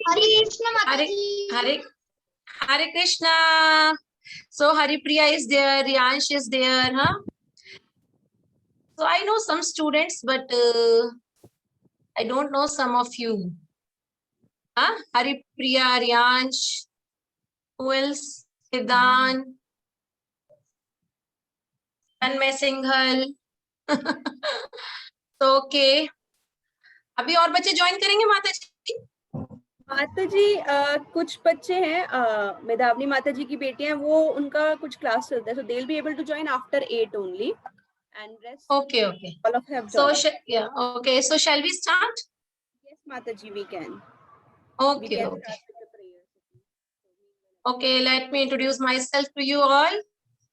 Hare Krishna Mataji. Hare Krishna. So Haripriya is there, Riyansh is there, huh? So I know some students, but I don't know some of you. Huh? Haripriya, Riyansh, who else? Siddhan, Tanmay Singhal. So okay. अभी और बच्चे join करेंगे माता जी? माता जी कुछ बच्चे हैं मेधावनी माता जी की बेटियां, वो उनका कुछ क्लास चलता है, so they'll be able to join after 8 only, and rest Okay. all of have So joined. yeah, okay. So shall we start? Yes, Mata ji, we can. Okay, We can okay. start with the prayers. Okay, let me introduce myself to you all.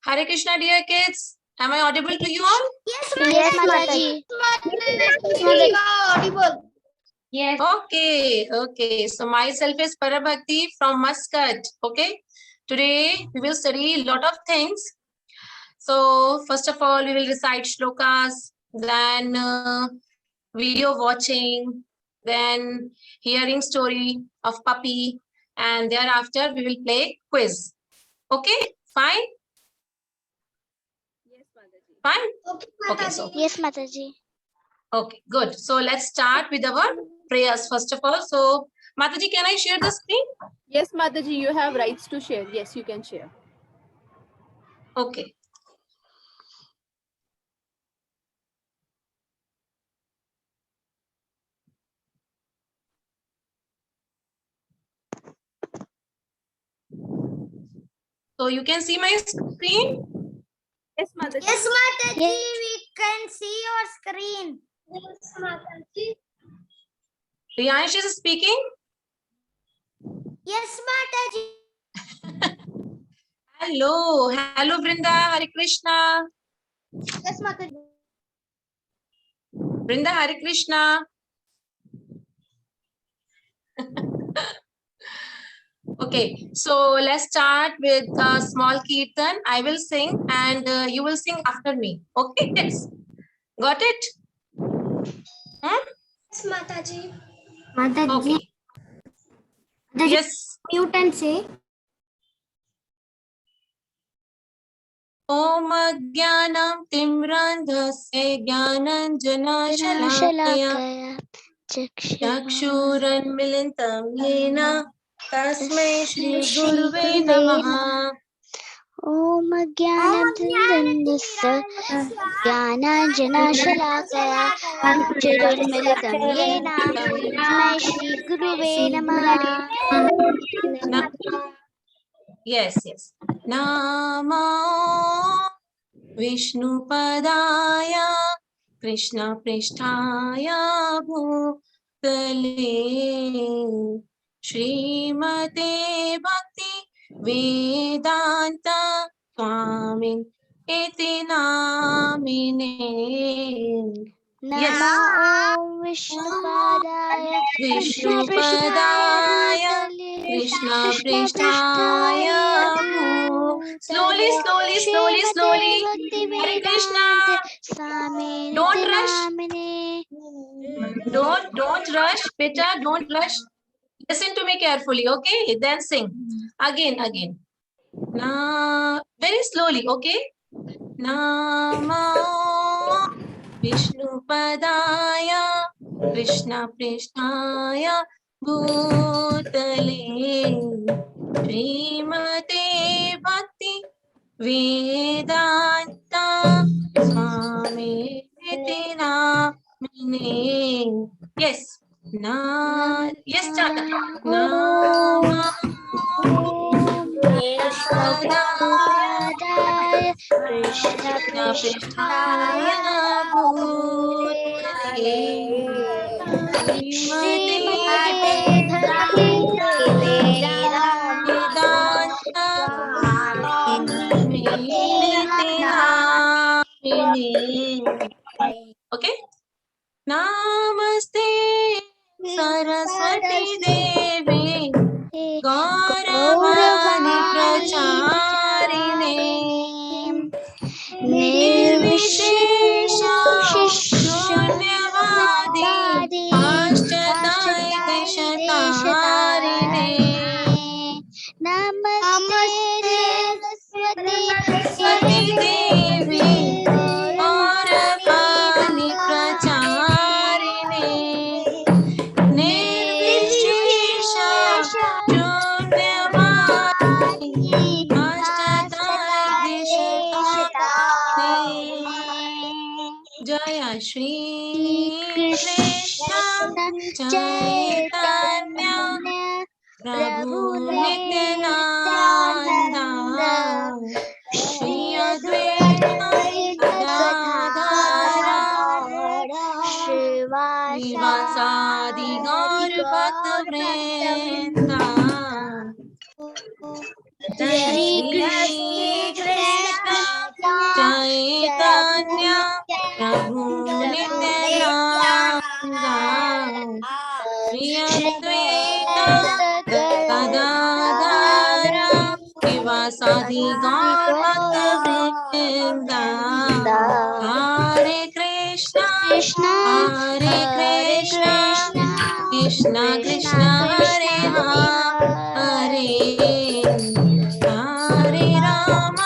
Hare Krishna, dear kids. Am I audible to you all? Yes, Mataji. Mataji. Audible. Yes. Okay. So myself is Parabhakti from Muscat. Okay. Today we will study a lot of things. So first of all, we will recite shlokas, then video watching, then hearing story of puppy, and thereafter we will play quiz. Okay, fine? Yes, Mata ji. Fine? Okay, Okay, so Yes, Mataji. okay, good. So let's start with our prayers first of all. So Mataji, can I share the screen? Yes, Mata ji, you have rights to share. Yes, you can share. Okay. So you can see my screen? Yes, Mata ji. Yes, Mataji, we can see your screen. Yes, Mataji. Riyansh is speaking? Yes, Mataji. Hello Vrinda, Hare Krishna. Yes, Mataji. Vrinda, Hare Krishna. Okay, so let's start with a small kirtan. I will sing and you will sing after me. Okay, yes. Got it? Yes, Mataji. Okay. Yes. Mute and say. Om Jnanam Timrandhasya Jnananjana Shalakaya Chakshuranmilintam Yena Tasmai Shri Guruve Namaha. Om Jnanam Jnana Shalakaya Chirunmilitam Yena Tasmai Shri Guruve Namaha. Yes. Namo Vishnu Padaya Krishna Pristhaya Bhutale Srimate Bhakti Vedanta Swamin Iti Namine. Yes. Namo Vishnupadaya Vishnupadaya Krishna Pristhaya Slowly. Hare Krishna. Don't rush. Don't rush, beta. Don't rush. Listen to me carefully, okay? Then sing. Again. Very slowly, okay? Namo Vishnupadaya Krishna Pristhaya Bhutale Srimate Bhakti Vedanta Swami Iti Namine. Yes. Yes, Chata. Nama Vishnupadaya Krishna Pristhaya Bhutale Srimate Bhakti Vedanta Okay. Namaste Saraswati Devi Gauravani Pracharine Nirvishesha Shunyavadi Ashtadai Deshatari प्रभु नित्यानंदा श्री अद्वैत गदाधरा श्रीवासादि गौर भक्त वृंदा जय श्री कृष्ण चैतन्य प्रभु नित्यानंदा श्री अद्वैत गदाधरा श्रीवासादि गौर भक्त वृंदा हरे कृष्ण हरे कृष्ण कृष्ण कृष्ण हरे हरे हरे राम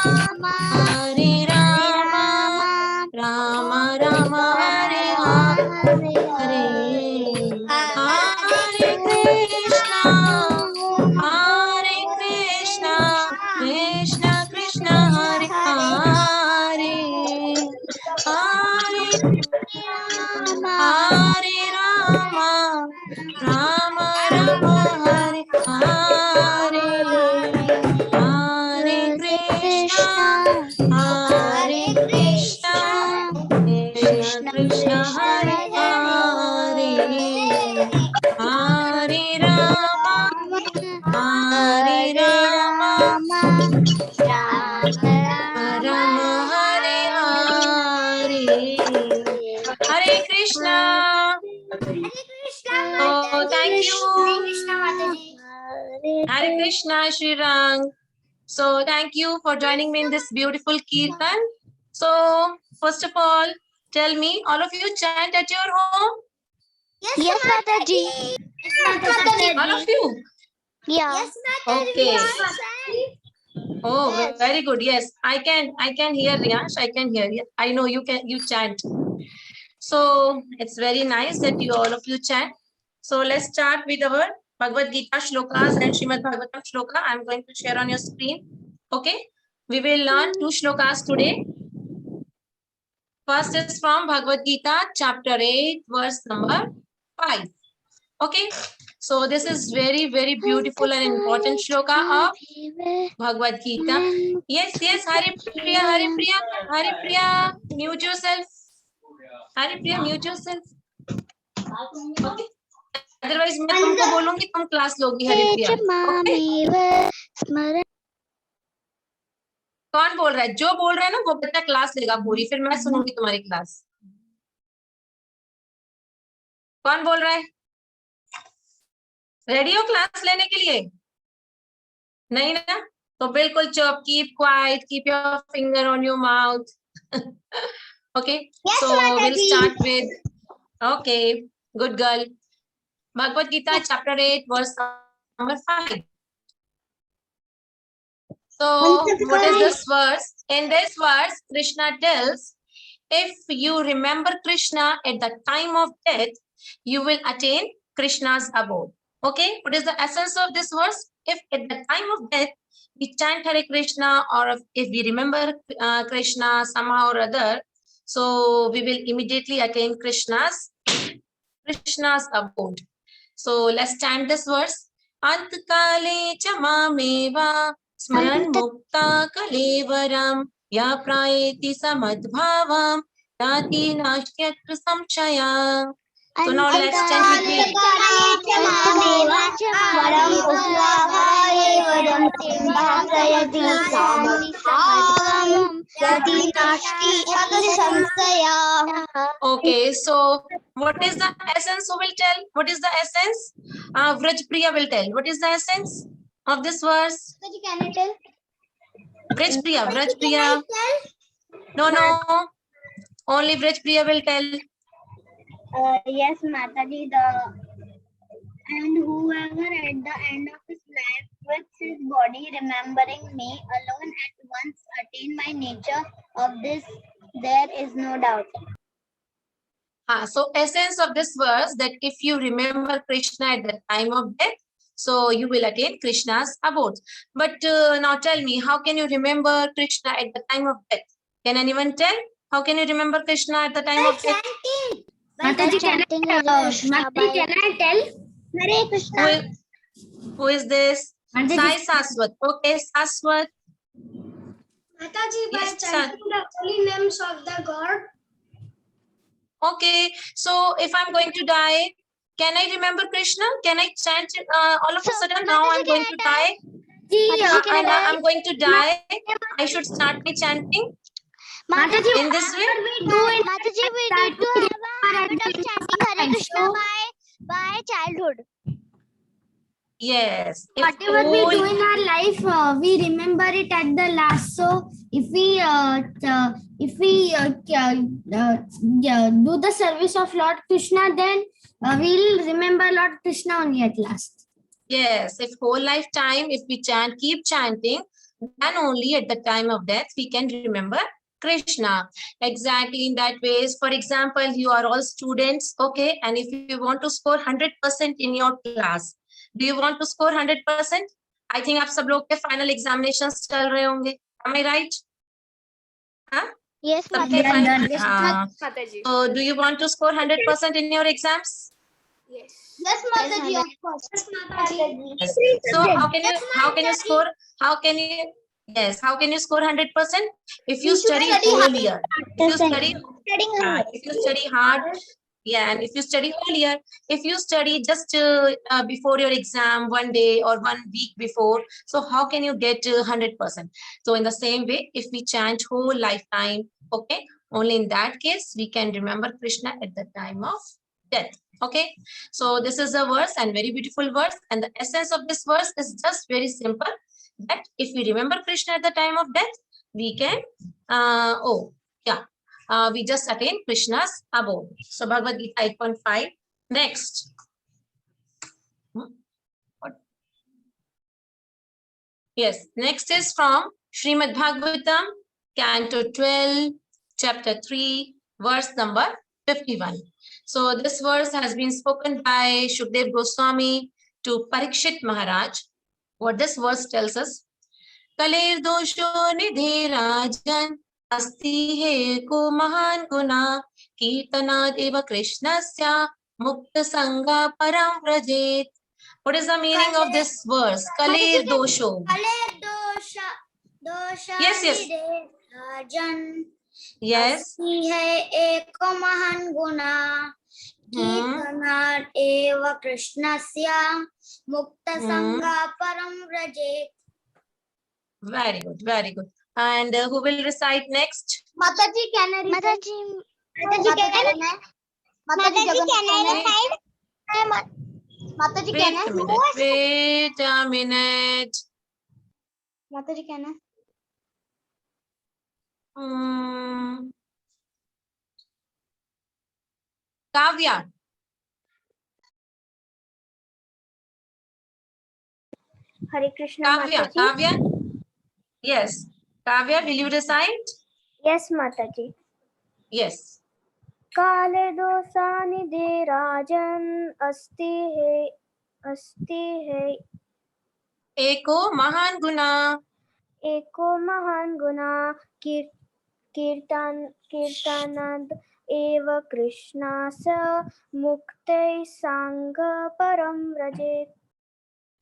राम राम हरे हरे हरे कृष्ण कृष्ण कृष्ण हरे हरे हरे राम राम राम हरे हरे हरे कृष्ण कृष्ण कृष्ण हरे हरे हरे राम राम हरे हरे हरे Krishna Oh, thank you. Hare Krishna, Shri Rang. So, thank you for joining me in this beautiful kirtan. So, first of all, tell me, all of you chant at your home? Yes, Mataji. All of you? Yeah. Yes, Mataji. Okay. Oh, Yes. very good. Yes, I can hear Riyash. I can hear you. I know you chant. So, it's very nice that all of you chant. So, let's start with our Bhagavad Gita shlokas and Srimad Bhagavatam shloka. I'm going to share on your screen. Okay. We will learn 2 shlokas today. First is from Bhagavad Gita, chapter 8, verse number 5. Okay. So, this is very, very beautiful and important shloka of Bhagavad Gita. Yes, Hari Priya, mute yourself. Hari Priya, mute yourself. Okay. Otherwise, मैं तुमको बोलूंगी तुम class लोगी हरिप्रिया. कौन बोल रहा है? जो बोल रहा है ना वो बच्चा क्लास लेगा पूरी, फिर मैं सुनूंगी तुम्हारी क्लास. कौन बोल रहा है? रेडी हो क्लास लेने के लिए? नहीं ना? तो बिल्कुल चुप, keep quiet, keep your finger on your mouth. Okay. So we'll start with. Okay, good girl. Bhagavad Gita, chapter 8, verse number 5. So, what is this verse? In this verse, Krishna tells, if you remember Krishna at the time of death, you will attain Krishna's abode. Okay, what is the essence of this verse? If at the time of death, we chant Hare Krishna, or if we remember Krishna somehow or other, so we will immediately attain Krishna's abode. So let's chant this verse. Antkale cha mameva smaran mukta kalevaram ya prayeti samadbhavam yati nashyatra samshaya. So now let's chant with me. Okay, so what is the essence? Who will tell? What is the essence? Vraj Priya will tell. What is the essence of this verse? Can I tell? Vraj Priya. No. Only Vraj Priya will tell. Yes, Mataji, and whoever at the end of his life with his body remembering me alone at once attain my nature of this, there is no doubt. So essence of this verse, that if you remember Krishna at the time of death, so you will attain Krishna's abode. But now tell me, how can you remember Krishna at the time of death? Can anyone tell? How can you remember Krishna at the time of death? Mataji, can I tell? Hare Krishna. Who is this? Sai Saswat. Okay, Saswat. Mataji, by Yes, chanting the holy names of the God. Okay, so if I'm going to die, can I remember Krishna? Can I chant all of a So, sudden now Mataji, I'm can going I to die? die? Mataji, can I die? I'm going to die. I should start my chanting Mataji, in this way. Mataji, we need to have a habit of chanting Hare Krishna by childhood. Yes. If Whatever we all- do in our life, we remember it at the last. So if we do the service of Lord Krishna, then we'll remember Lord Krishna only at last. Yes, if whole lifetime, if we chant, keep chanting, then only at the time of death we can remember Krishna. Exactly in that ways. For example, you are all students, okay, and if you want to score 100% in your class, do you want to score 100%? I think आप सब लोग के final examinations चल रहे होंगे. Am I right? हाँ? Yes, सबके Mataji. final. Yes, हाँ. Mataji. So, do you want to score 100% in your exams? Yes. Yes, Mataji, of course. Yes, Mataji. Yes. So how can you score how can you score 100% if you study whole year? If you study hard, yeah, and if you study whole year, if you study just before your exam 1 day or 1 week before, so how can you get 100%? So in the same way, if we chant whole lifetime, okay, only in that case we can remember Krishna at the time of death. Okay, so this is a verse and very beautiful verse, and the essence of this verse is just very simple, that if we remember Krishna at the time of death, we can we just attain Krishna's abode. So Bhagavad Gita 8.5. Next. What? Yes, next is from Srimad Bhagavatam, Canto 12, Chapter 3, verse number 51. So this verse has been spoken by Shukdev Goswami to Parikshit Maharaj. What this verse tells us: Kalir dosho nidhe rajan asti he ko mahan guna kirtana deva krishnasya mukta sangha param vrajet. What is the meaning of this verse? Kalir dosho. Dosha Yes, yes. Rajan. Yes. अस्ति है एको महान गुना कीर्तनात् एव कृष्णस्य मुक्त संगा परम व्रजेत. Very good, very good. And who will recite next? Mataji, can I recite? Mataji, can I recite? Mataji, can I? Wait a minute. Mataji, can I? Kavya. Hare Krishna, Kavya, Mataji. Kavya. Yes. Kavya, will you recite? Yes, Mataji. Yes. काले दोषानिधे राजन अस्ति है एको महान गुना एको महान गुना कीर्तनाद एव कृष्णास मुक्ते संग परम व्रजेत.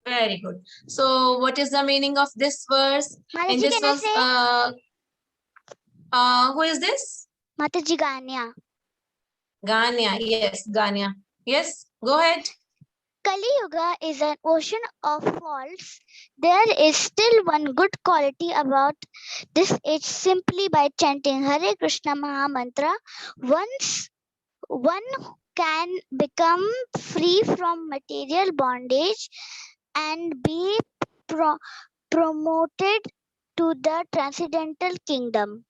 Very good. So what is the meaning of this verse? In Mataji, this can I verse, say? who is this? Mataji, Ganya. Ganya. Yes, Ganya. Yes, go ahead. Kali Yuga is an ocean of faults. There is still one good quality about this age. Simply by chanting Hare Krishna Maha Mantra, one can become free from material bondage and be promoted to the transcendental kingdom.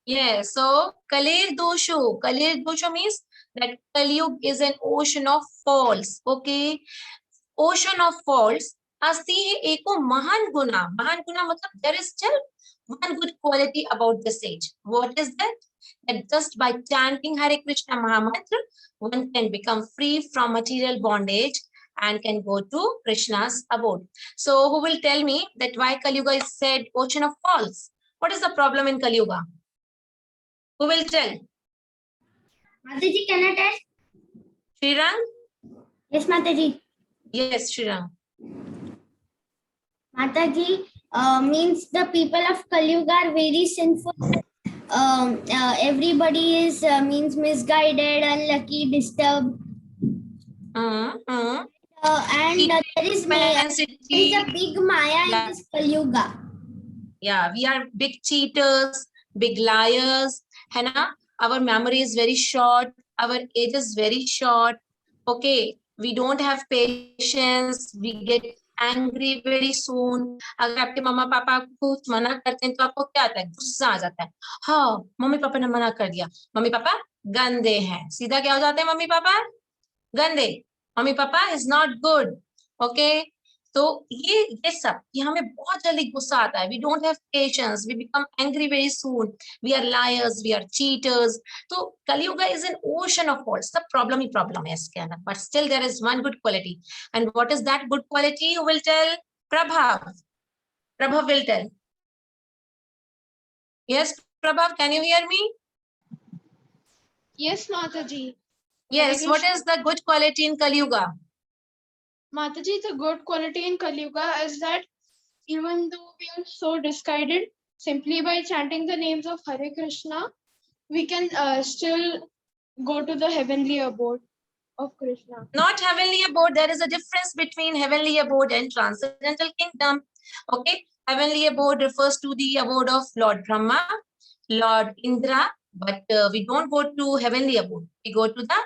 Yes, so Kalir Dosho means that Kaliyug is an ocean of faults. Okay, ocean of faults. Asti hai eko mahan guna. Mahan guna matlab there is still one good quality about this age. What is that? That just by chanting Hare Krishna Mahamantra, one can become free from material bondage and can go to Krishna's abode. So who will tell me that why Kali Yuga is said ocean of faults? What is the problem in Kali Yuga? Who will tell? Mataji, can I tell? Srirang? Yes, Mataji. Yes, Srirang. Mataji, means the people of Kali Yuga are very sinful. Everybody is means misguided, unlucky, disturbed, and there is a big Maya in this Kali Yuga. Yeah, we are big cheaters, big liars, है ना? Our memory is very short. Our age is very short. Okay, we don't have patience. We get angry very soon. अगर आपके मम्मा पापा आपको कुछ मना करते हैं तो आपको क्या आता है? गुस्सा आ जाता है. हाँ, मम्मी पापा ने मना कर दिया. मम्मी पापा गंदे हैं. सीधा क्या हो जाते हैं मम्मी पापा? गंदे. Mummy papa is not good. Okay. तो ये सब ये हमें बहुत जल्दी गुस्सा आता है. We don't have patience. We become angry very soon. We are liars. We are cheaters. तो Kali-yuga is an ocean of faults. सब problem ही problem है इसके अंदर. But still there is one good quality. And what is that good quality? Who will tell? Prabhav. Prabhav will tell. Yes, Prabhav, can you hear me? Yes, Mataji. Yes. What is the good quality in Kali-yuga? Mataji, the good quality in Kali Yuga is that even though we are so disguided, simply by chanting the names of Hare Krishna, we can still go to the heavenly abode of Krishna. Not heavenly abode. There is a difference between heavenly abode and transcendental kingdom. Okay, heavenly abode refers to the abode of Lord Brahma, Lord Indra, but we don't go to heavenly abode. We go to the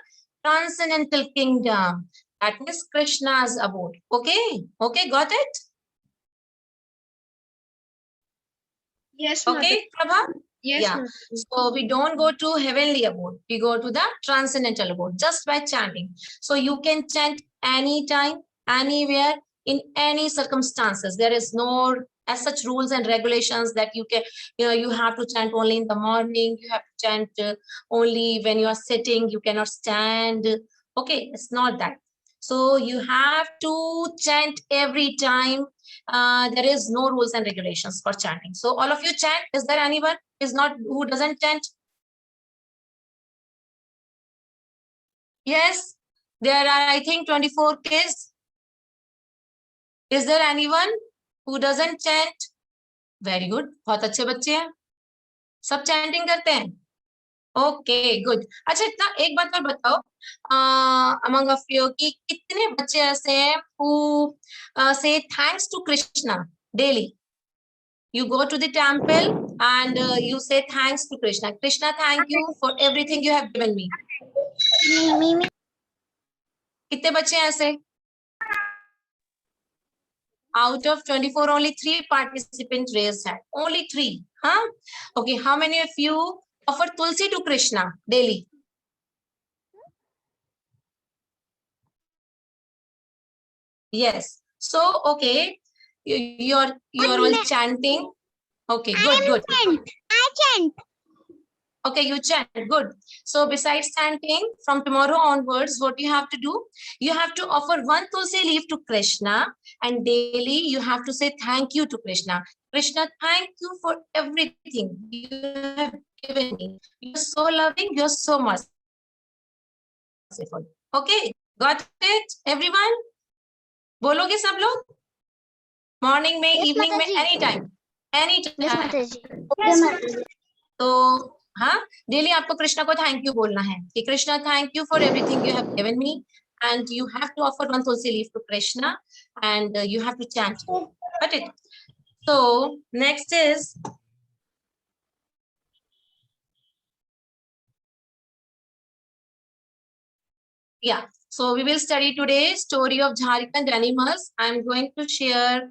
transcendental kingdom. That means Krishna's abode. Okay, okay, got it? Yes, Okay, Prabha? Yes, Yeah. Mataji. So we don't go to heavenly abode. We go to the transcendental abode just by chanting. So you can chant anytime, anywhere, in any circumstances. There is no as such rules and regulations that you can, you have to chant only in the morning. You have to chant only when you are sitting. You cannot stand. Okay, it's not that. So you have to chant every time. There is no rules and regulations for chanting. So all of you chant. Is there anyone who doesn't chant? Yes, there are, I think, 24 kids. Is there anyone who doesn't chant? Very good. बहुत अच्छे बच्चे हैं. सब chanting करते हैं. Okay, good. अच्छा इतना एक बात और बताओ, among of you कि कितने बच्चे ऐसे हैं who say thanks to Krishna daily? You go to the temple and you say thanks to Krishna. Krishna, thank you for everything you have given me. Me. कितने बच्चे हैं ऐसे? Out of 24, only 3 participants raised hand. Only 3. Huh? Okay, how many of you offer tulsi to Krishna daily? Yes. So, okay, you're all chanting. Okay, good. I chant. Okay, you chant. Good. So besides chanting, from tomorrow onwards, what you have to do? You have to offer 1 tulsi leaf to Krishna, and daily you have to say thank you to Krishna. Krishna, thank you for everything you have given me. You're so loving. You're so merciful. Okay, got it, everyone? बोलोगे सब लोग? Morning में, Yes, evening में, Mataji. anytime. Yes, Mataji. Yes, Mataji. तो हाँ, daily आपको कृष्णा को thank you बोलना है कि Krishna thank you for everything you have given me, and you have to offer 1 tulsi leaf to Krishna, and you have to chant. Got it? So next is so we will study today story of Jharkhand animals. I'm going to share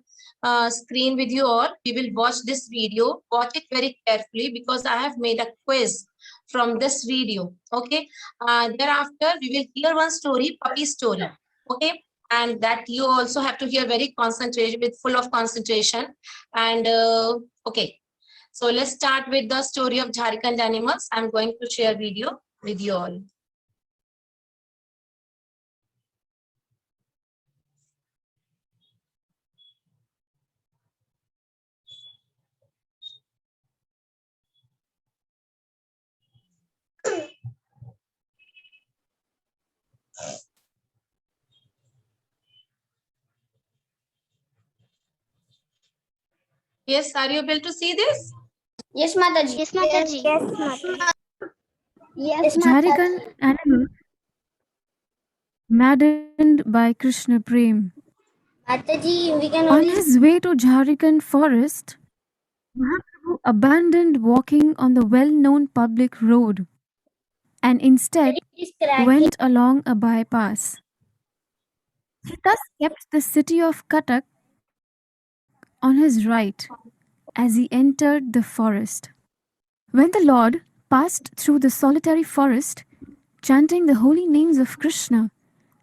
screen with you all. We will watch this video. Watch it very carefully because I have made a quiz from this video. Okay. Thereafter, we will hear one story, puppy story. Okay. And that you also have to hear very concentrated, with full of concentration. And okay. So let's start with the story of Jharkhand animals. I'm going to share video with you all. Yes, are you able to see this? Yes, Mataji. Yes, Mataji. Yes, Mataji. Yes, Jharikan animal maddened by Krishna Prem. Mataji, we can On only his way to Jharikan forest, Mahaprabhu abandoned walking on the well-known public road and instead went along a bypass. He thus kept the city of Cuttack on his right as he entered the forest. When the Lord passed through the solitary forest, chanting the holy names of Krishna,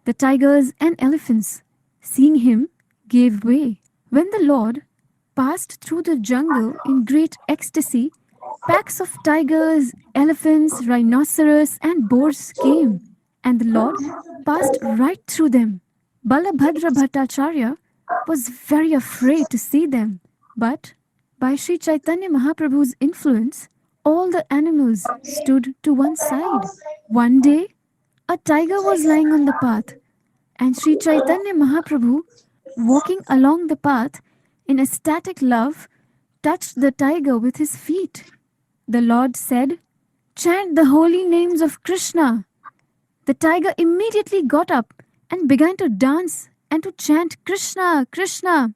the tigers and elephants, seeing him, gave way. When the Lord passed through the jungle in great ecstasy, packs of tigers, elephants, rhinoceros, and boars came, and the Lord passed right through them. Balabhadra Bhattacharya was very afraid to see them, but by Sri Chaitanya Mahaprabhu's influence, all the animals stood to one side. One day, a tiger was lying on the path, and Sri Chaitanya Mahaprabhu, walking along the path in ecstatic love, touched the tiger with his feet. The Lord said, "Chant the holy names of Krishna." The tiger immediately got up and began to dance and to chant Krishna, Krishna.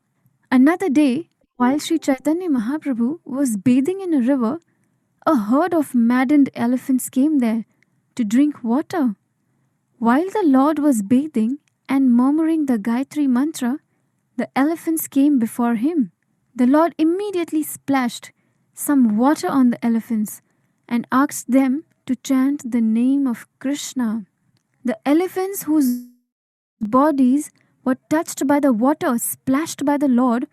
Another day, while Sri Chaitanya Mahaprabhu was bathing in a river, a herd of maddened elephants came there to drink water. While the Lord was bathing and murmuring the Gayatri mantra, the elephants came before him. The Lord immediately splashed some water on the elephants and asked them to chant the name of Krishna. The elephants whose bodies were touched by the water splashed by the Lord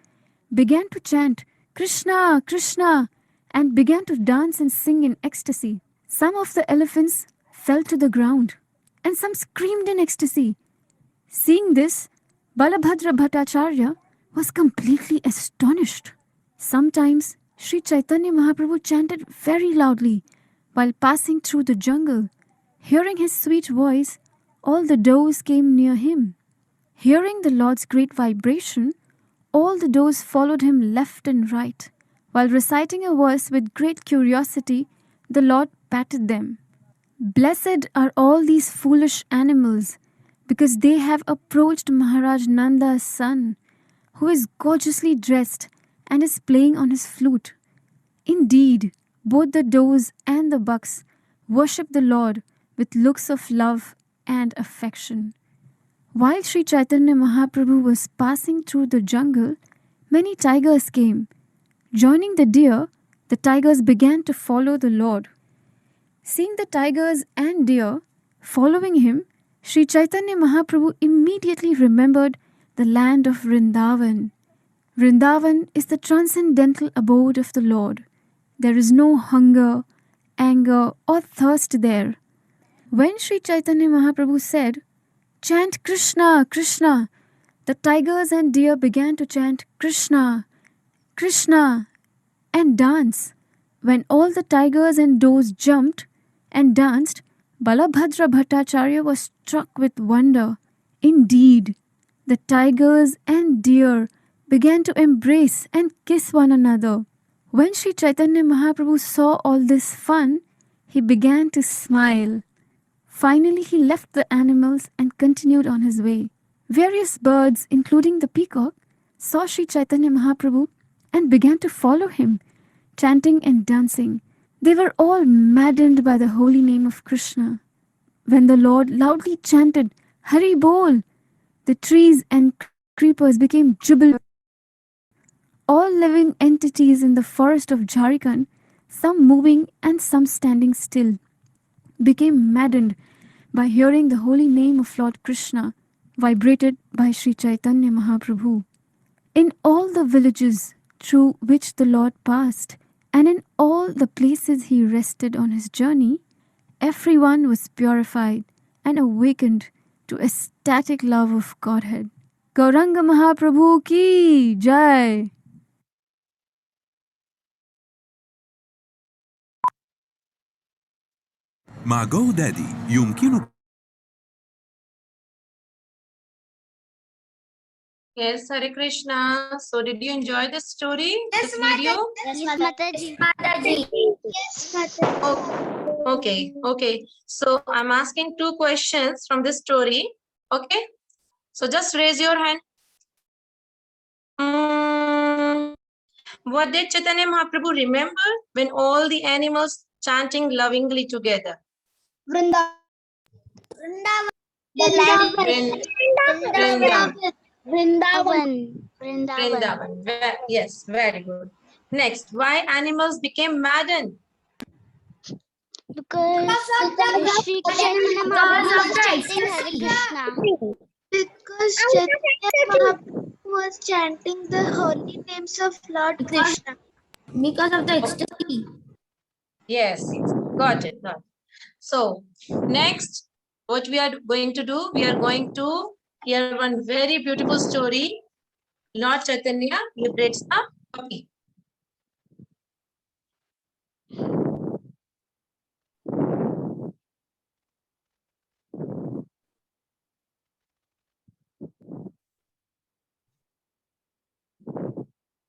began to chant Krishna, Krishna, and began to dance and sing in ecstasy. Some of the elephants fell to the ground and some screamed in ecstasy. Seeing this, Balabhadra Bhattacharya was completely astonished. Sometimes Sri Chaitanya Mahaprabhu chanted very loudly while passing through the jungle. Hearing his sweet voice, all the does came near him. Hearing the Lord's great vibration, all the does followed him left and right. While reciting a verse with great curiosity, the Lord patted them. Blessed are all these foolish animals, because they have approached Maharaj Nanda's son, who is gorgeously dressed and is playing on his flute. Indeed, both the does and the bucks worship the Lord with looks of love and affection. While Sri Chaitanya Mahaprabhu was passing through the jungle, many tigers came. Joining the deer, the tigers began to follow the Lord. Seeing the tigers and deer following him, Sri Chaitanya Mahaprabhu immediately remembered the land of Vrindavan. Vrindavan is the transcendental abode of the Lord. There is no hunger, anger, or thirst there. When Sri Chaitanya Mahaprabhu said, "Chant Krishna, Krishna," the tigers and deer began to chant Krishna, Krishna, and dance. When all the tigers and does jumped and danced, Balabhadra Bhattacharya was struck with wonder. Indeed, the tigers and deer began to embrace and kiss one another. When Sri Chaitanya Mahaprabhu saw all this fun, he began to smile. Finally, he left the animals and continued on his way. Various birds, including the peacock, saw Sri Chaitanya Mahaprabhu and began to follow him, chanting and dancing. They were all maddened by the holy name of Krishna. When the Lord loudly chanted, "Hari Bol," the trees and creepers became jubilant. All living entities in the forest of Jharkhand, some moving and some standing still, became maddened by hearing the holy name of Lord Krishna, vibrated by Sri Chaitanya Mahaprabhu. In all the villages through which the Lord passed, and in all the places he rested on his journey, everyone was purified and awakened to ecstatic love of Godhead. Gauranga Mahaprabhu ki Jai! مع جو دادي يمكنك Yes, Hare Krishna. So did you enjoy this story, this video? Yes, Mataji. Okay, okay. So I'm asking two questions from this story. Okay. So just raise your hand. What did Chaitanya Mahaprabhu remember when all the animals chanting lovingly together? Vrindavan. The land. Vrindavan. Vrindavan. Vrindavan. Yes, very good. Next, why animals became maddened? Because Shri Chaitanya Mahaprabhu was chanting Hare Krishna. Because Chaitanya Mahaprabhu was chanting the holy names of Lord Krishna. Because of the ecstasy. Yes, got it. Got it. So next, what we are going to do, we are going to hear one very beautiful story. Lord Chaitanya liberates the puppy.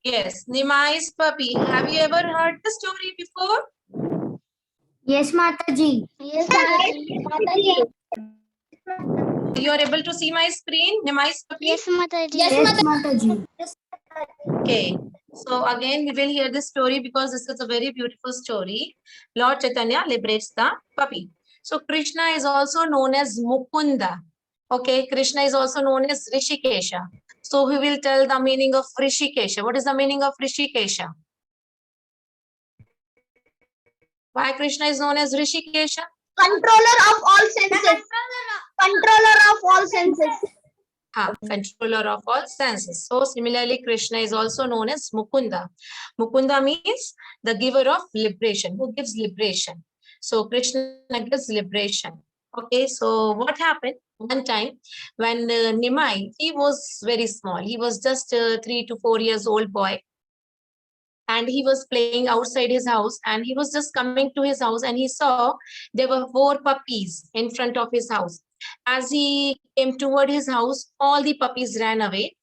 Yes, Nimai's puppy. Have you ever heard the story before? Yes, Mataji. Yes, Mataji. You are able to see my screen, Nimai's puppy? Yes, Mataji. Yes, Mataji. Okay. So again, we will hear this story because this is a very beautiful story. Lord Chaitanya liberates the puppy. So Krishna is also known as Mukunda. Okay, Krishna is also known as Rishikesha. So we will tell the meaning of Rishikesha. What is the meaning of Rishikesha? Why Krishna is known as Rishikesha? Controller of all senses. Controller of all senses. Controller of all senses. So similarly, Krishna is also known as Mukunda. Mukunda means the giver of liberation, who gives liberation. So Krishna gives liberation. Okay, so what happened one time when Nimai, he was very small. He was just 3 to 4 years old boy. And he was playing outside his house, and he was just coming to his house, and he saw there were 4 puppies in front of his house. As he came toward his house, all the puppies ran away,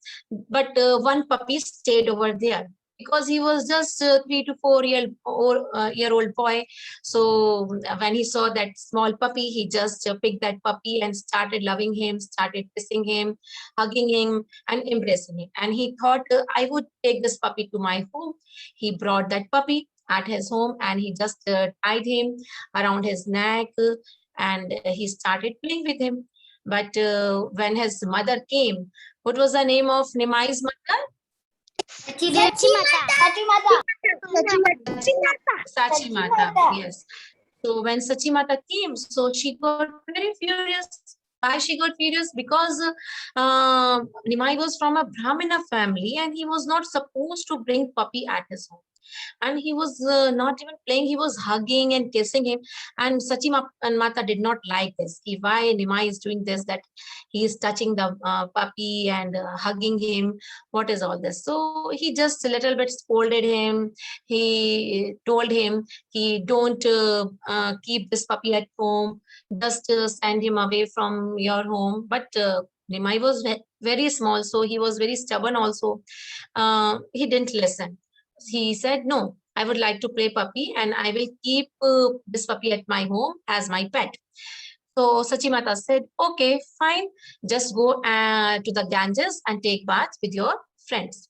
but one puppy stayed over there because he was just 3 to 4 year old boy. So when he saw that small puppy, he just picked that puppy and started loving him, started kissing him, hugging him, and embracing him. And he thought, I would take this puppy to my home. He brought that puppy at his home, and he just tied him around his neck, and he started playing with him. But when his mother came, what was the name of Nimai's mother? Sachi Mata. Yes. So when Sachi Mata came, so she got very furious. Why she got furious? Because Nimai was from a Brahmana family, and he was not supposed to bring puppy at his home. And he was not even playing, he was hugging and kissing him. And Sachi Mata did not like this. Why Nimai is doing this, that he is touching the puppy and hugging him. What is all this? So he just a little bit scolded him. He told him, don't keep this puppy at home, just send him away from your home. But Nimai was very small, so he was very stubborn also. He didn't listen. He said, no, I would like to play puppy, and I will keep this puppy at my home as my pet. So Sachi Mata said, okay, fine, just go to the Ganges and take bath with your friends.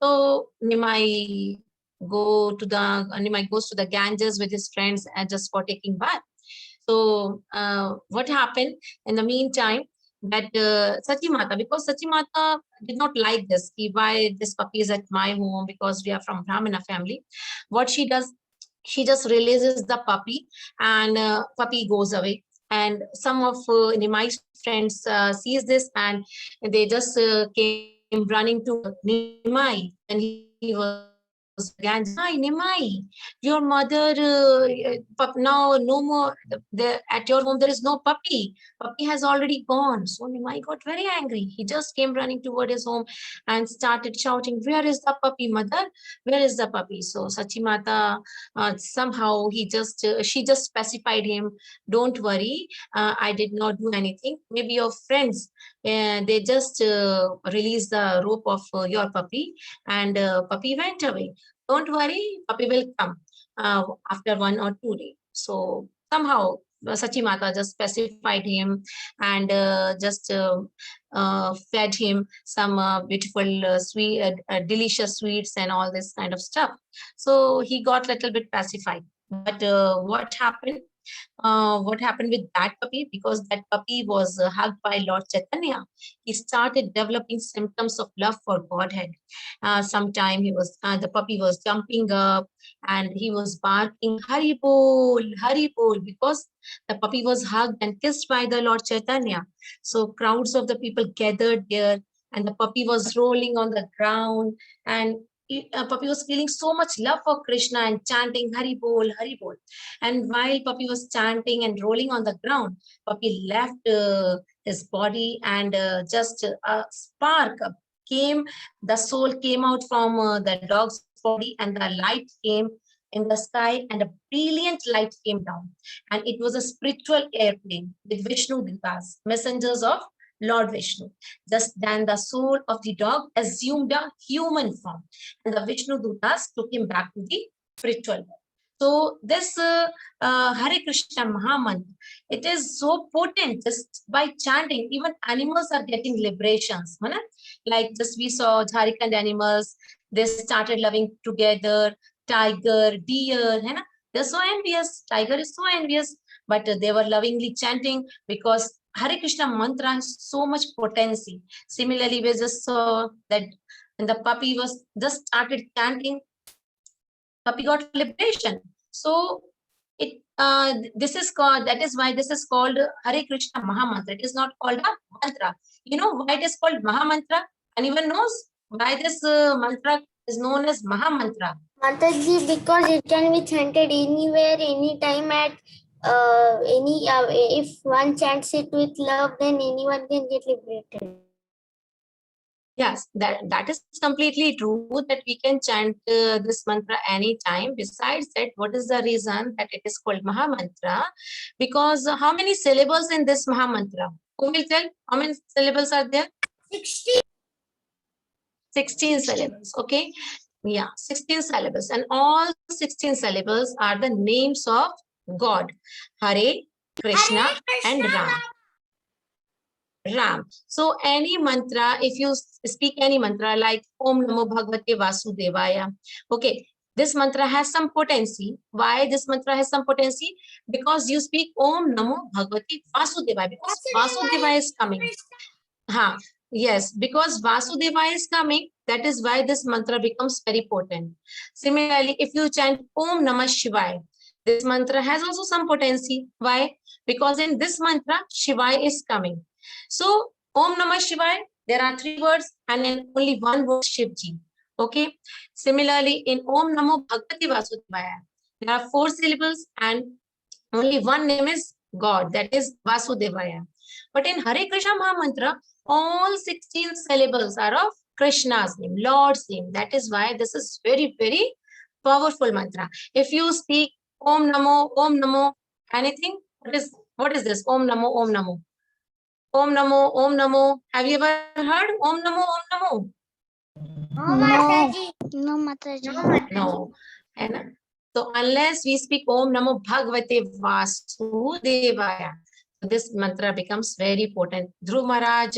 So Nimai goes to the Ganges with his friends and just for taking bath. So what happened in the meantime, that Sachi Mata, because Sachi Mata did not like this, why this puppy is at my home, because we are from Brahmana family. What she does, she just releases the puppy, and puppy goes away. And some of Nimai's friends sees this, and they just came running to Nimai, and he was Nimai, your mother now no more. At your home there is no puppy. Puppy has already gone. So Nimai got very angry. He just came running toward his home and started shouting, "Where is the puppy, mother? Where is the puppy?" So Sachi Mata somehow she just specified him, "Don't worry, I did not do anything. Maybe your friends they just released the rope of your puppy, and puppy went away. Don't worry, puppy will come after 1 or 2 days. So somehow Sachi Mata just pacified him and just fed him some beautiful sweet delicious sweets and all this kind of stuff. So he got a little bit pacified. But what happened with that puppy? Because that puppy was hugged by Lord Chaitanya, he started developing symptoms of love for Godhead. Sometime the puppy was jumping up and he was barking Hari Bol, because the puppy was hugged and kissed by the Lord Chaitanya. So crowds of the people gathered there, and the puppy was rolling on the ground, and puppy was feeling so much love for Krishna and chanting Hari Bol, Hari Bol. And while puppy was chanting and rolling on the ground, puppy left his body, and just a spark came, the soul came out from the dog's body, and the light came in the sky, and a brilliant light came down. And it was a spiritual airplane with Vishnu Dutas, messengers of Lord Vishnu. Just then the soul of the dog assumed a human form, and the Vishnu Dutas took him back to the spiritual world. So this Hare Krishna Mahamantra, it is so potent. Just by chanting, even animals are getting liberations. Right? Like just we saw Jharkhand animals, they started loving together. Tiger, deer, right? They're so envious. Tiger is so envious, but they were lovingly chanting because Hare Krishna mantra has so much potency. Similarly, we just saw that when the puppy was just started chanting, puppy got liberation. So it this is called, that is why this is called Hare Krishna Mahamantra. It is not called a mantra. You know why it is called Mahamantra? Anyone knows why this mantra is known as Mahamantra? Mataji, because it can be chanted anywhere, anytime, at if one chants it with love, then anyone can get liberated. Yes, that is completely true, that we can chant this mantra anytime. Besides that, what is the reason that it is called Mahamantra? Because how many syllables in this Mahamantra? Who will tell? How many syllables are there? 16. 16 syllables, okay? Yeah, 16 syllables. And all 16 syllables are the names of God. Hare, Krishna, and Ram. Ram. So any mantra, if you speak any mantra like Om Namo Bhagavate Vasudevaya, okay, this mantra has some potency. Why this mantra has some potency? Because you speak Om Namo Bhagavate Vasudevaya, because Vasudevaya is coming. Yes, because Vasudeva is coming, that is why this mantra becomes very potent. Similarly, if you chant Om Namah Shivaya, this mantra has also some potency. Why? Because in this mantra, Shivaya is coming. So, Om Namah Shivaya, there are 3 words and in only 1 word Shivji. Okay. Similarly, in Om Namo Bhagavate Vasudevaya, there are 4 syllables and only 1 name is God, that is Vasudevaya. But in Hare Krishna Mahamantra, all 16 syllables are of Krishna's name, Lord's name. That is why this is very, very powerful mantra. If you speak Om Namo, anything, what is this? Om Namo, Om Namo. Om Namo, Om Namo. Have you ever heard Om Namo, Om Namo? No, Mataji. No, Mataji. No. And so unless we speak Om Namo Bhagavate Vasudevaya, this mantra becomes very potent. Dhruv Maharaj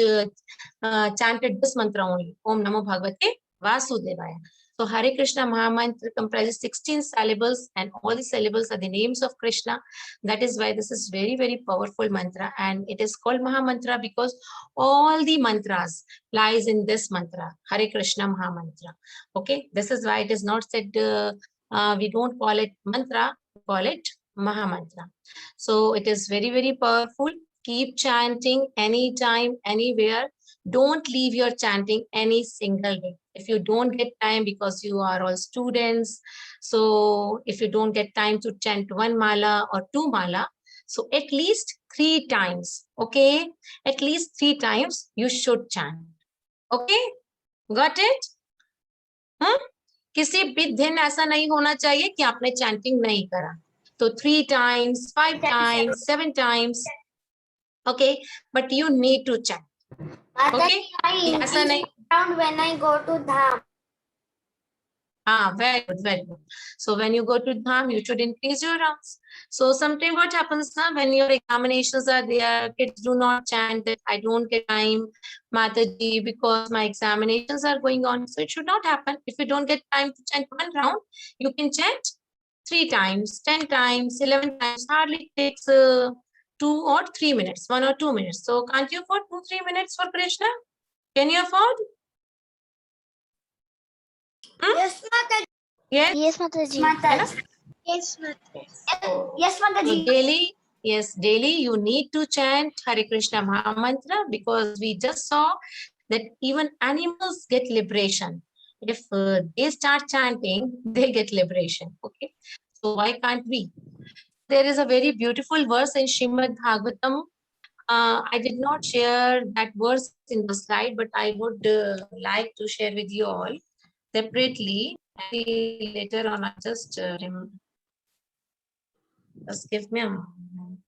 chanted this mantra only, Om Namo Bhagavate Vasudevaya. So Hare Krishna Mahamantra comprises 16 syllables and all the syllables are the names of Krishna. That is why this is very, very powerful mantra, and it is called Mahamantra because all the mantras lies in this mantra, Hare Krishna Mahamantra. Okay, this is why it is not said, we don't call it mantra, we call it Mahamantra. So it is very, very powerful. Keep chanting anytime, anywhere. Don't leave your chanting any single day. If you don't get time because you are all students, so if you don't get time to chant 1 mala or 2 mala, so at least 3 times, okay? At least 3 times you should chant. Okay? Got it? किसी भी दिन ऐसा नहीं होना चाहिए कि आपने chanting नहीं करा. So 3 times, 5 times, 7 times. Okay, but you need to chant. Okay? Yes or no? Around when I go to Dham. Ah, very good, very good. So when you go to Dham, you should increase your rounds. So sometimes what happens now when your examinations are there, kids do not chant that I don't get time, Mataji, because my examinations are going on. So it should not happen. If you don't get time to chant one round, you can chant 3 times, 10 times, 11 times. Hardly takes 2 or 3 minutes, 1 or 2 minutes. So can't you afford 2-3 minutes for Krishna? Can you afford? Yes, Mataji. Yes. Yes, Mataji. Mataji. Yes, Mataji. Yes, Mataji. Daily, yes, daily you need to chant Hare Krishna Maha Mantra because we just saw that even animals get liberation. If they start chanting, they get liberation. Okay, so why can't we? There is a very beautiful verse in Shrimad Bhagavatam. I did not share that verse in the slide, but I would like to share with you all separately. Maybe later on, I just remember. Just give me a moment.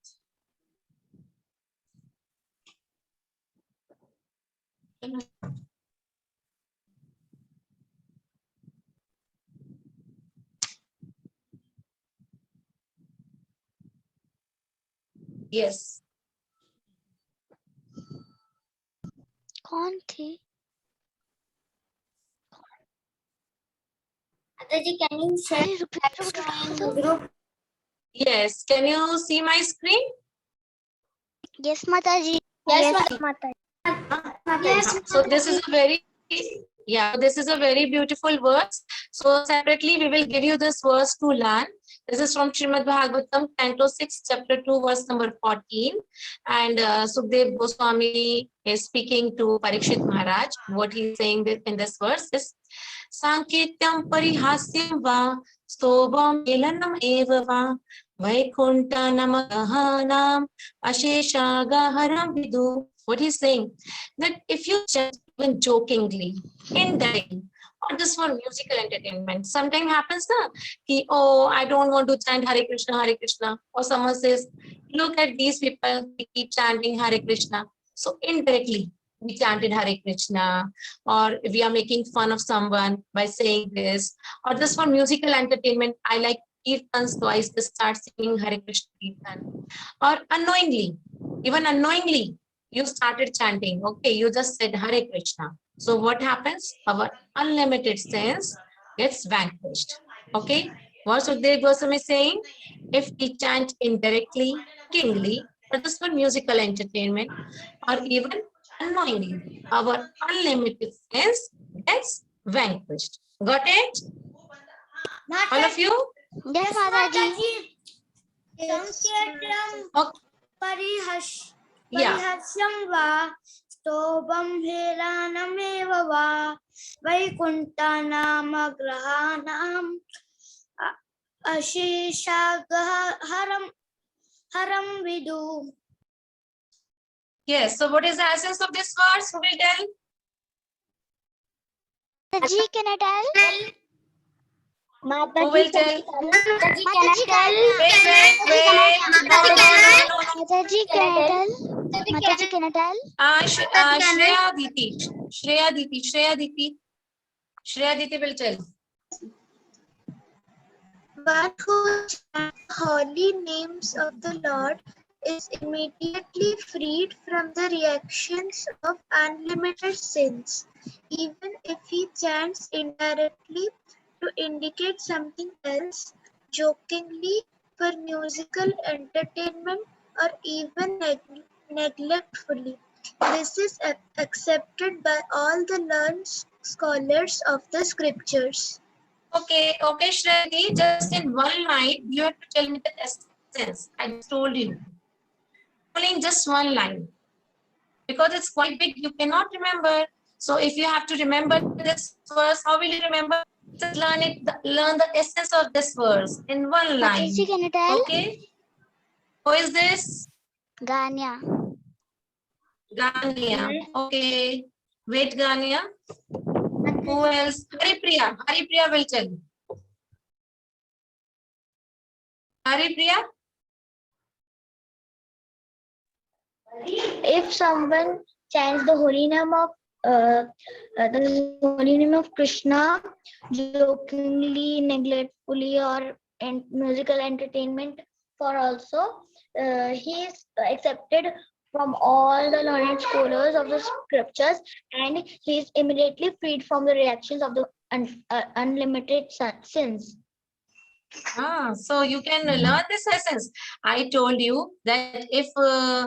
Yes. कौन थी? Mataji, can you share अरे रुक in the group? Yes. Can you see my screen? Yes, Mataji. Yes, Mataji. Yes, So this is a very, yeah, this is a very beautiful verse. So separately, we will give you this verse to learn. This is from Srimad Bhagavatam, Canto 6, Chapter 2, verse number 14. And Sukdev Goswami is speaking to Parikshit Maharaj. What he is saying in this verse is, Sanketyam parihasyam va, stobam elanam eva va, vaikunta namagahanam, asheshagaharam vidu. What he's saying, that if you just even jokingly, indirectly, or just for musical entertainment, sometimes happens na, ki, oh, I don't want to chant Hare Krishna, or someone says, look at these people, they keep chanting Hare Krishna. So indirectly, we chanted Hare Krishna, or we are making fun of someone by saying this, or just for musical entertainment, I like kirtans, so I just start singing Hare Krishna kirtan, or unknowingly, even unknowingly, you started chanting, okay, you just said Hare Krishna. So what happens? Our unlimited sense gets vanquished. Okay? What Sukdev Goswami is saying? If we chant indirectly, kingly, or just for musical entertainment, or even unknowingly, our unlimited sense gets vanquished. Got it? All of you? Yes, Mataji. Sanketyam Okay. Yeah. Parihasyam va, stobam helanameva va, vaikuntanam agrahanam, haram vidu. Yes. So what is the essence of this verse? Who will tell? Mataji, can I tell? Who will tell? Mataji, can I tell? Wait. No. Mataji, can I tell? Mataji, can I tell? Shreya Diti will tell. One who chants holy names of the Lord is immediately freed from the reactions of unlimited sins, even if he chants indirectly to indicate something else, jokingly, for musical entertainment, or even neglectfully. This is accepted by all the learned scholars of the scriptures. Okay, Shreya, just in one line, you have to tell me the essence. I just told you. Only in just one line. Because it's quite big, you cannot remember. So if you have to remember this verse, how will you remember? Just learn it, learn the essence of this verse in one line. Mataji, can I tell? Okay. Who is this? Ganya. Gania. Okay. Wait, Gania. Who else? Haripriya. Haripriya will tell. Haripriya? If someone chants the holy name of Krishna jokingly, neglectfully, or musical entertainment for also. He is accepted from all the learned scholars of the scriptures, and he is immediately freed from the reactions of the unlimited sins. So you can learn this essence. I told you that if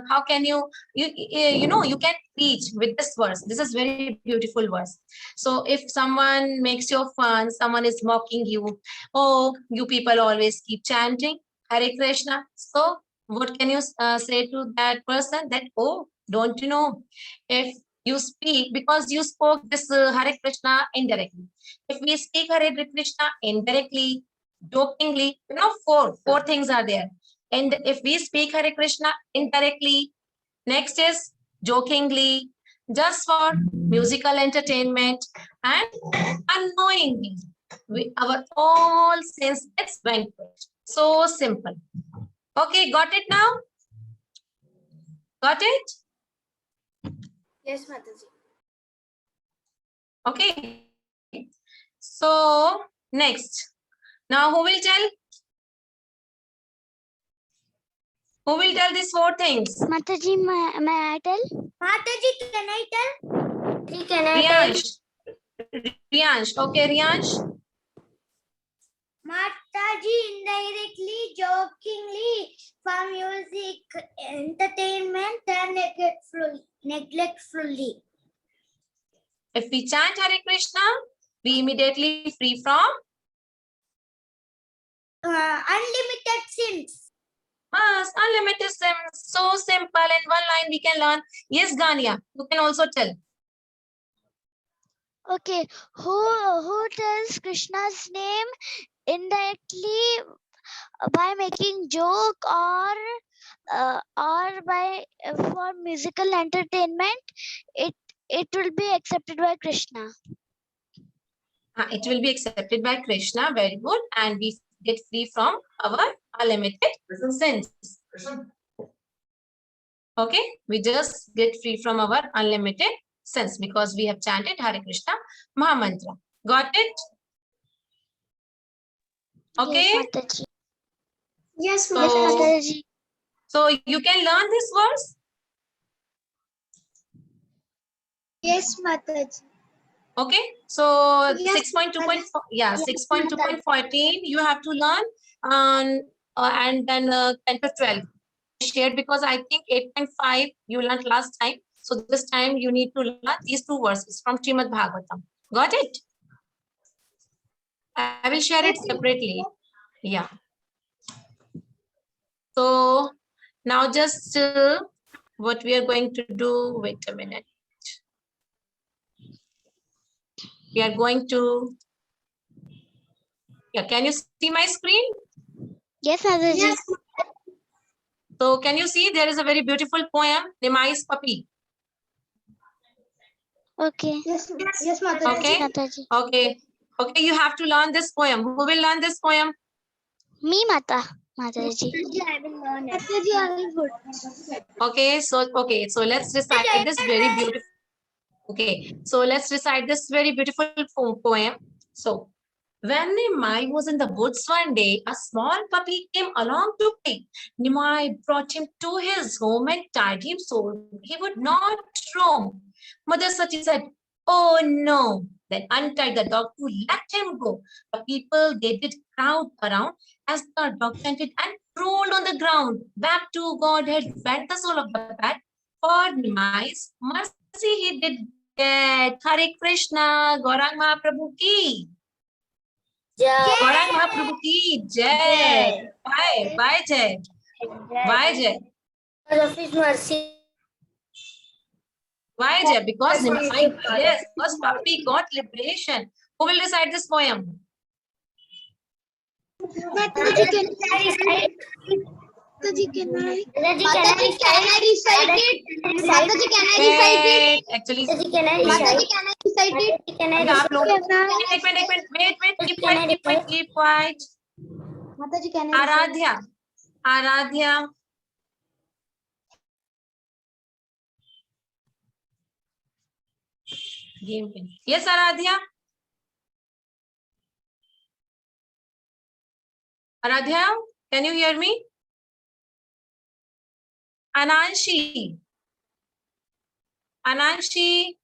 how can you you can teach with this verse. This is very beautiful verse. So if someone makes your fun, someone is mocking you, oh, you people always keep chanting Hare Krishna. So what can you say to that person? That, oh, don't you know, if you speak, because you spoke this Hare Krishna indirectly. If we speak Hare Krishna indirectly, jokingly, four things are there. And if we speak Hare Krishna indirectly, next is jokingly, just for musical entertainment, and unknowingly, our all sins gets vanquished. So simple. Okay, got it now? Got it? Yes, Mataji. Okay. So next. Now who will tell? Who will tell these four things? Mataji, may I tell? Mataji, can I tell? Can I tell? Riyansh. Riyansh. Okay, Riyansh. Mataji, indirectly, jokingly, for music, entertainment, and neglectfully. If we chant Hare Krishna, we immediately free from Unlimited sins. unlimited sins. So simple. In one line we can learn. Yes, Gania, you can also tell. Okay, who tells Krishna's name indirectly by making joke or by for musical entertainment? It will be accepted by Krishna. It will be accepted by Krishna. Very good. And we get free from our unlimited sins. Okay, we just get free from our unlimited sins because we have chanted Hare Krishna Mahamantra. Got it? Okay. Yes, Mataji. Yes, So, Mataji. so you can learn this verse. Yes, Mataji. Okay, so Yes, 6.2.4, yeah, 6.2.14 you have to learn, and then 10 to 12 shared, because I think 8.5 you learned last time. So this time you need to learn these two verses from Srimad Bhagavatam. Got it? I will share it separately. Yeah. So now just what we are going to do, wait a minute. We are going to, yeah, can you see my screen? Yes, Mataji. Yes. So can you see there is a very beautiful poem, Nimai's Puppy. Okay. Yes, Mataji. Okay. Mataji. Okay. Okay, you have to learn this poem. Who will learn this poem? Me, Mataji. I will learn it. Mataji, I will put. Okay, so let's recite this very beautiful. Okay, so let's recite this very beautiful poem. So, when Nimai was in the woods one day, a small puppy came along to play. Nimai brought him to his home and tied him so he would not roam. Mother Sati said, "Oh no!" Then untied the dog to let him go. The people, they did crowd around as the dog chanted and rolled on the ground. Back to Godhead went the soul of the pet. For Nimai's mercy he did get. Hare Krishna, Gaurang Mahaprabhu ki. Gaurang Mahaprabhu ki Jai. Why? Why Jai? Why Jai? Because of his mercy. Why Jai? Because Nimai, yes, because puppy got liberation. Who will recite this poem? Mataji, can I recite it? Mataji, can I recite it? Mataji, can I recite it? Actually, Mataji, can I Mataji, recite? can I recite it? Can I you have recite? wait, keep quiet. Mataji, can I recite it? Aradhya. Game pin. Yes, Aradhya. Aradhya, can you hear me? Ananshi. Ananshi.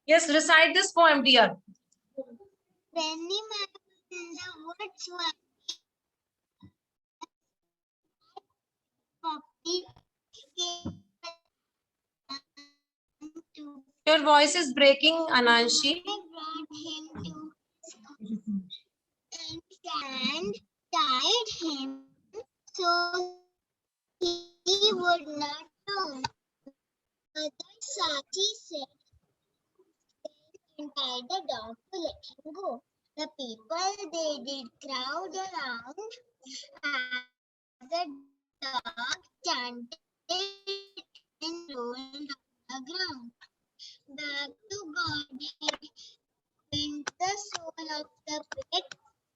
Yes, recite this poem, dear. Many mammals in the woods were puppy came to Your voice is breaking, Ananshi. brought him to and tied him so he would not roam. Mother Sachi said and tied the dog to let him go. The people they did crowd around as the dog chanted and rolled on the ground. Back to Godhead went the soul of the pet,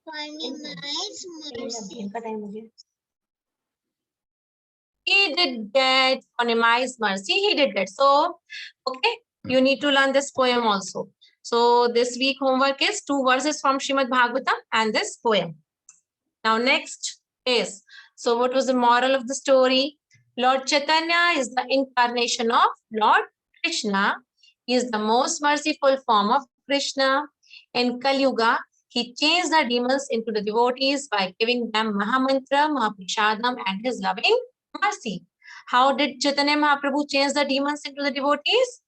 finding Nice mercy. He did get on Emai's mercy. He did that. So, okay, you need to learn this poem also. So, this week homework is 2 verses from Srimad Bhagavatam and this poem. Now, next is, so what was the moral of the story? Lord Chaitanya is the incarnation of Lord Krishna. He is the most merciful form of Krishna. In Kali Yuga, he changed the demons into the devotees by giving them Mahamantra, Mahaprashadam, and his loving mercy. How did Chaitanya Mahaprabhu change the demons into the devotees?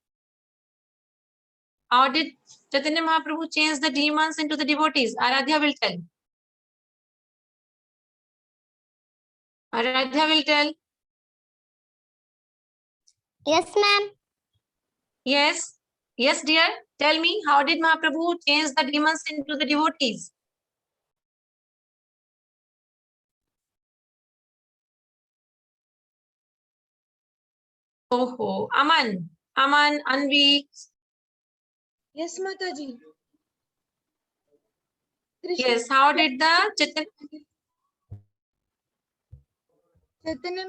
How did Chaitanya Mahaprabhu change the demons into the devotees? Aradhya will tell. Aradhya will tell. Yes, ma'am. Yes. Yes, dear. Tell me, how did Mahaprabhu change the demons into the devotees? Oh, Aman, Anvi. Yes, Mataji. Yes, how did the Chaitanya,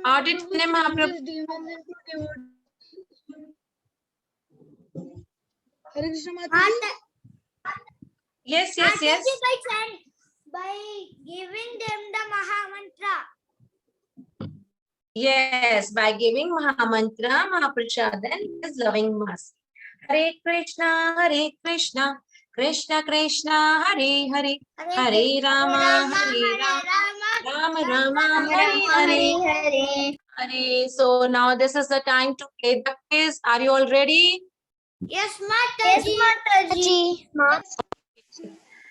how did Chaitanya Mahaprabhu? Demons into devotees. Hare Krishna Mataji. Yes, yes, yes. By giving them the Mahamantra. Yes, by giving Mahamantra, Mahaprasad, and his loving mercy. Hare Krishna, Krishna Krishna, Hare Hare, Hare Rama, Rama Rama, Hare Hare. Hare. So now this is the time to play the quiz. Are you all ready? Yes, Mataji. Yes, Mataji.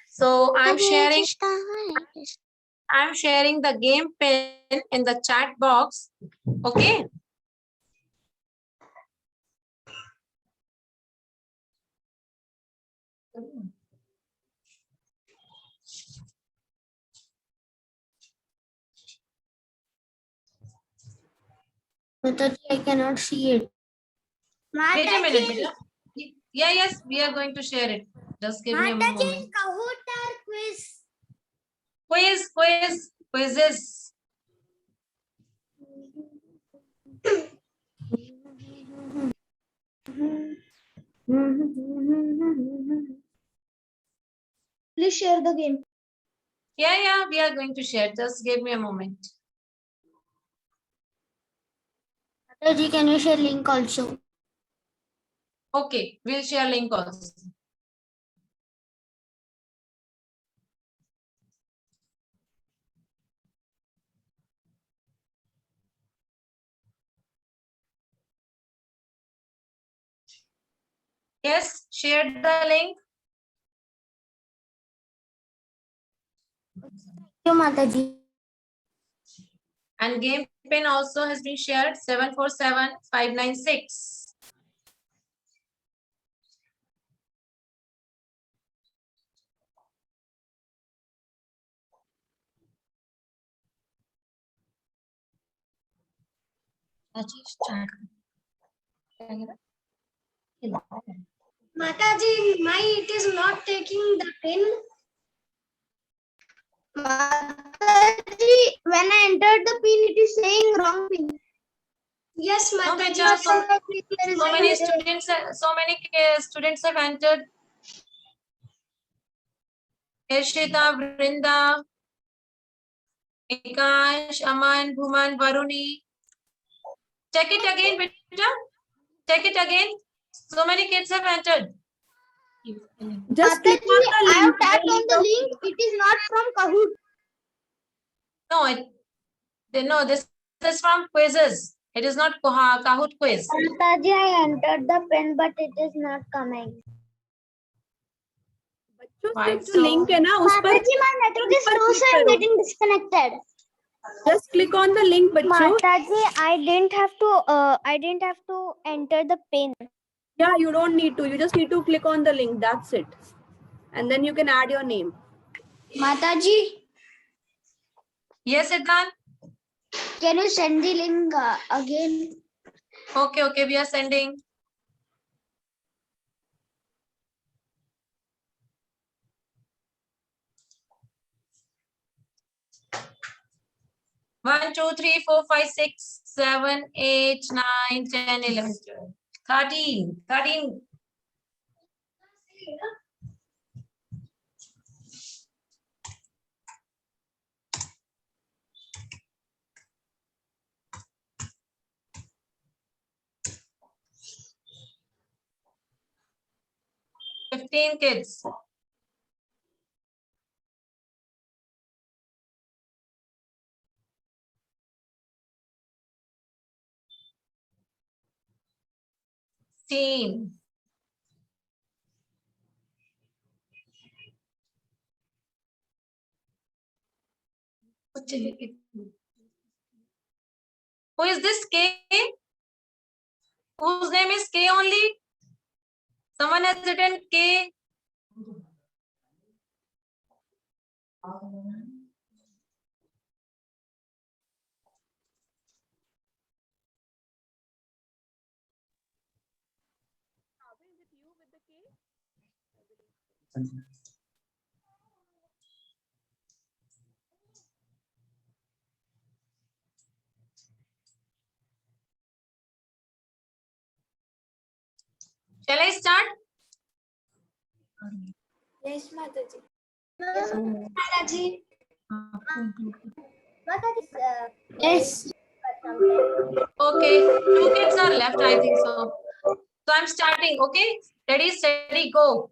So I'm sharing the game pin in the chat box. Okay. Mataji, I cannot see it. Wait a minute, beta. Yeah, yes, we are going to share it. Just give me a moment. Kahoot quiz. Quizzes. Please share the game. Yeah, we are going to share. Just give me a moment. Mataji, can you share link also? Okay, we'll share link also. Yes, share the link. Thank you, Mataji. And game pin also has been shared 747596. Mataji, it is not taking the pin. Mataji, when I entered the pin, it is saying wrong pin. Yes, No, Mataji. Becha, so many So students have entered. Harshita, Vrinda, Ekash, Aman, Bhuman, Varuni. Check it again, Becha. Check it again. So many kids have entered. Just click Mataji, on the I link. have tapped on the link. It is not from Kahoot. No, this is from quizzes. It is not Kahoot quiz. Mataji, I entered the pin, but it is not coming. बच्चों Why सिर्फ जो so? Link है ना उस पर Mataji, my network is पर slow, click so I am करो. getting disconnected. Just click on the link, बच्चों. Mataji, I didn't have to enter the pin. Yeah, you don't need to. You just need to click on the link. That's it. And then you can add your name. Mataji, Yes, Siddhant. can you send the link again? Okay, we are sending. One, 2, 3, 4, 5, 6, 7, 8, 9, 10, 11, 12, 13. $15 kids. Team. Who is this K? Whose name is K only? Someone has written K. Shall I start? Yes, Mataji. Mataji. Yes. Okay, 2 kids are left, I think so. So I'm starting, okay? Ready, steady, go.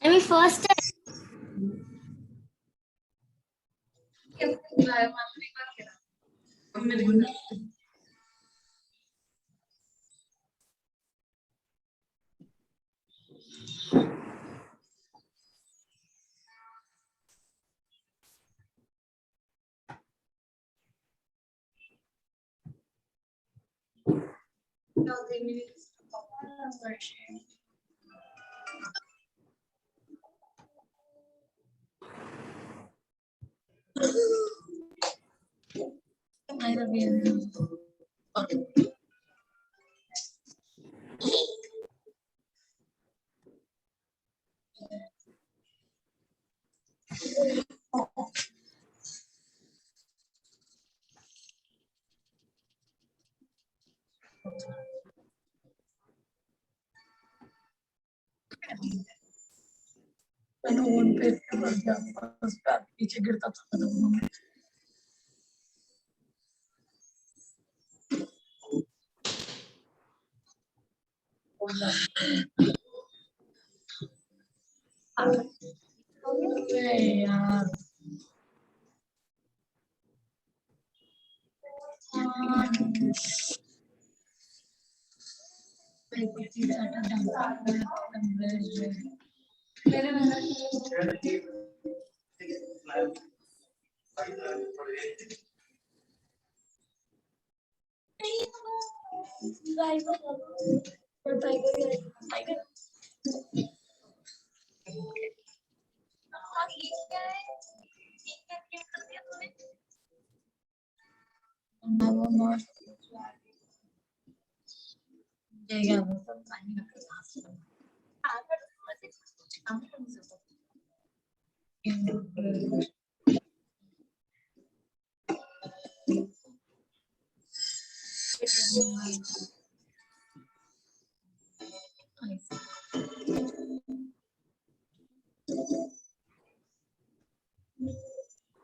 Let me first. पीछे गिरता था यार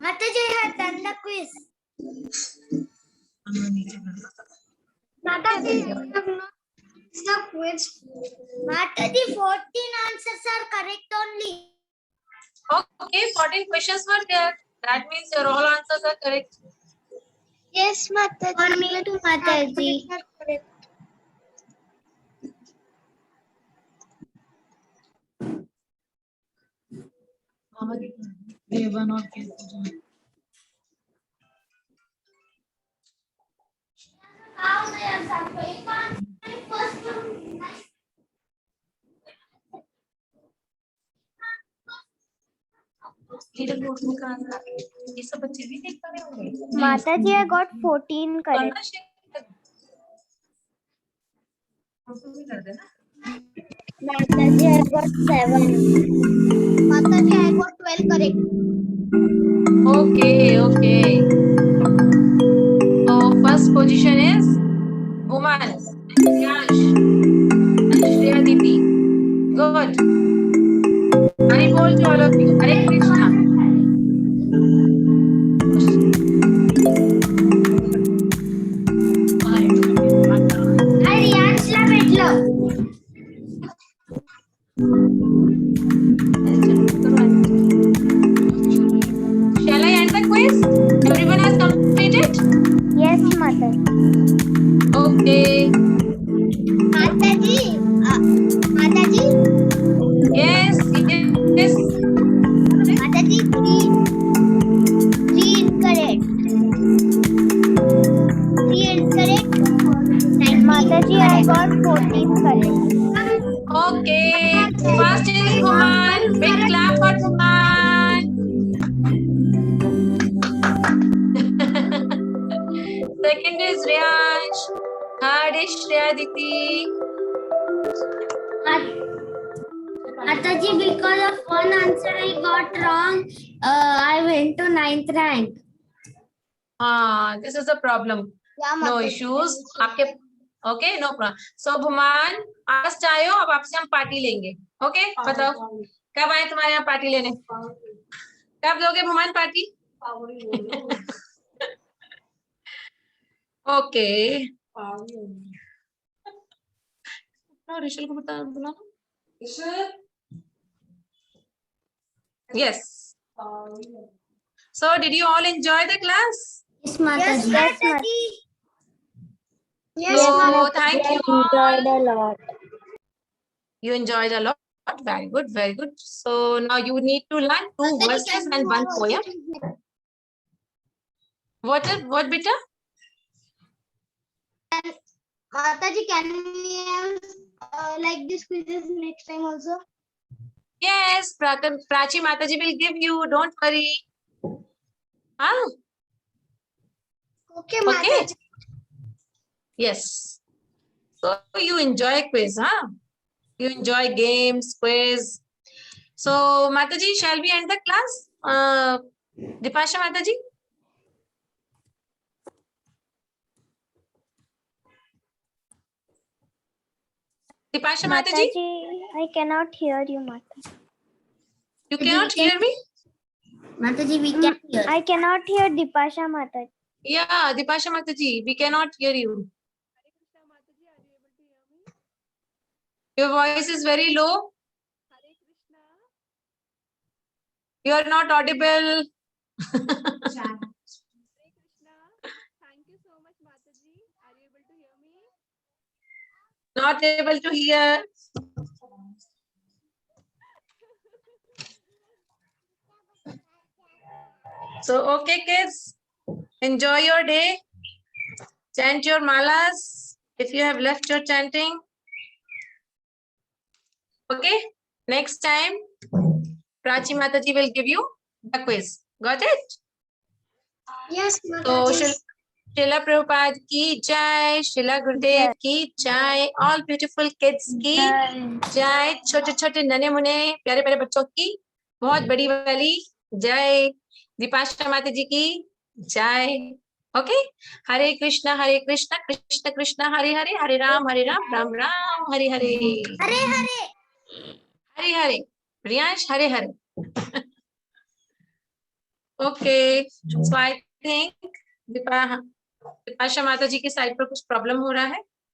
Mataji had done the quiz. Mataji, the quiz. Mataji, 14 answers are correct only. Okay, 14 questions were there. That means your all answers are correct. Yes, Mataji. For me too, Mataji. Correct. ये सब बच्चे भी देख पा रहे होंगे। Mataji, I got 14 correct. Mataji, I got 7. Mataji, I got 12 correct. Okay, okay. So first position is woman. Yash. Shreya Diti. Good. I told you all of you. Hare Krishna. Shall I end the quiz? Everyone has completed? Yes, Mataji. Okay. Mataji, Mataji, Yes, yes. Mataji, 3 incorrect. 3 incorrect. Mataji, I got 14 correct. Okay. First is Bhuman. Big clap for Bhuman. Second is Riyansh. Third is Shreya Diti. Mataji, because of one answer I got wrong, I went to 9th rank. This is the problem. No issues. आपके okay, no problem. So Bhuman, first आए हो, अब आपसे हम party लेंगे. Okay, बताओ कब आए तुम्हारे यहाँ पार्टी लेने? कब दोगे भुमान पार्टी? Okay. ऋषल को बता बुला. Yes. So did you all enjoy the class? Yes, Mataji. Yes, Mataji. So thank you all. Enjoyed a lot. You enjoyed a lot. Very good, very good. So now you need to learn 2 verses and 1 poem. What beta? Mataji, can we have like this quizzes next time also? Yes, Prachi Mataji will give you. Don't worry. Huh? Okay, Okay. Mataji. Yes. So you enjoy quiz, huh? You enjoy games, quiz. So Mataji, shall we end the class? Dipasha Mataji? Dipasha Mataji? I cannot hear you, Mataji. You cannot hear me? Mataji, we can hear. I cannot hear Dipasha Mataji. Yeah, Dipasha Mataji, we cannot hear you. Your voice is very low. You are not audible. Thank you so much, Mataji. Are you able to hear me? Not able to hear. So, okay, kids, enjoy your day. Chant your malas if you have left your chanting. Okay, next time Prachi Mataji will give you the quiz. Got it? Yes, So Mataji. Srila Prabhupada ki jai, Srila Gurudev ki jai, all beautiful kids की जय, छोटे छोटे नन्हे मुन्ने प्यारे प्यारे बच्चों की बहुत बड़ी वाली जय, दीपाशा माता जी की जय. Okay, Hare Krishna Krishna Krishna Hare Hare, Hare Ram Ram Ram Hare Hare. Hare Hare Priyansh, Hare Hare. Okay, so I think Deepasha माता जी की साइड पर कुछ प्रॉब्लम हो रहा है.